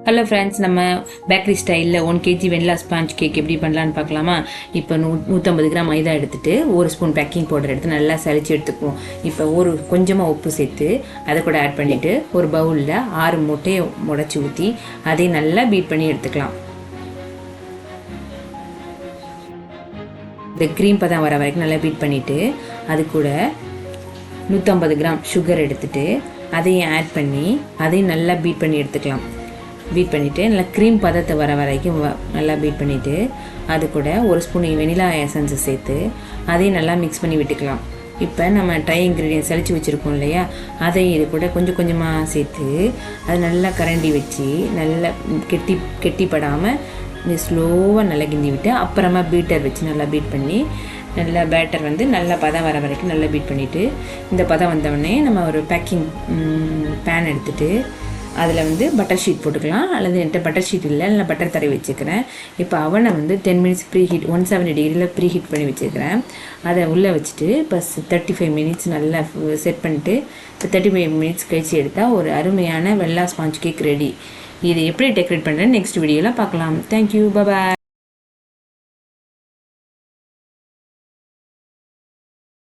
Hello friends, நம்ம bakery ஸ்டைலில் 1 kg வெண்ணிலா sponge cake எப்படி பண்ணலான்னு பார்க்கலாமா? இப்போ 150 கிராம் மைதா எடுத்துகிட்டு 1 ஸ்பூன் பேக்கிங் பவுடர் எடுத்து நல்லா சளிச்சு எடுத்துக்குவோம். இப்போ கொஞ்சமாக உப்பு சேர்த்து அதை கூட ஆட் பண்ணிவிட்டு ஒரு பவுலில் 6 முட்டையை உடச்சி ஊற்றி அதை நல்லா பீட் பண்ணி எடுத்துக்கலாம். இந்த க்ரீம் பதம் வர வரைக்கும் நல்லா பீட் பண்ணிவிட்டு அது கூட 150 கிராம் சுகர் எடுத்துகிட்டு அதையும் ஆட் பண்ணி அதையும் நல்லா பீட் பண்ணி எடுத்துக்கலாம். பீட் பண்ணிவிட்டு நல்லா க்ரீம் பதத்தை வர வரைக்கும் நல்லா பீட் பண்ணிவிட்டு அது கூட 1 ஸ்பூன் வெனிலா எசன்ஸை சேர்த்து அதையும் நல்லா மிக்ஸ் பண்ணி விட்டுக்கலாம். இப்போ நம்ம ட்ரை இன்க்ரீடியன்ஸ் சளிச்சு வச்சுருக்கோம் இல்லையா, அதையும் இது கூட கொஞ்சம் கொஞ்சமாக சேர்த்து அது நல்லா கரண்டி வச்சு நல்லா கெட்டிப்படாமல் ஸ்லோவாக நல்லா கிண்டி விட்டு அப்புறமா பீட்டர் வச்சு நல்லா பீட் பண்ணி நல்லா பேட்டர் நல்லா பதம் வர வரைக்கும் நல்லா பீட் பண்ணிவிட்டு இந்த பதம் வந்தவுடனே நம்ம ஒரு பேக்கிங் பேன் எடுத்துகிட்டு அதில் பட்டர் ஷீட் போட்டுக்கலாம். அல்லது என்கிட்ட பட்டர் ஷீட் இல்லை பட்டர் தடவி வச்சுக்கிறேன். இப்போ அவனை 10 மினிட்ஸ் ப்ரீஹீட் 170 டிகிரியில் ப்ரீஹீட் பண்ணி வச்சுக்கிறேன். அதை உள்ளே வச்சுட்டு இப்போ 35 மினிட்ஸ் நல்லா செட் பண்ணிவிட்டு இப்போ 35 மினிட்ஸ் கழிச்சு எடுத்தால் ஒரு அருமையான வெள்ளா ஸ்பாஞ்ச் கேக் ரெடி. இது எப்படி டெக்கரேட் பண்ணுறேன்னு நெக்ஸ்ட் வீடியோவில் பார்க்கலாம். தேங்க்யூ, பாய்.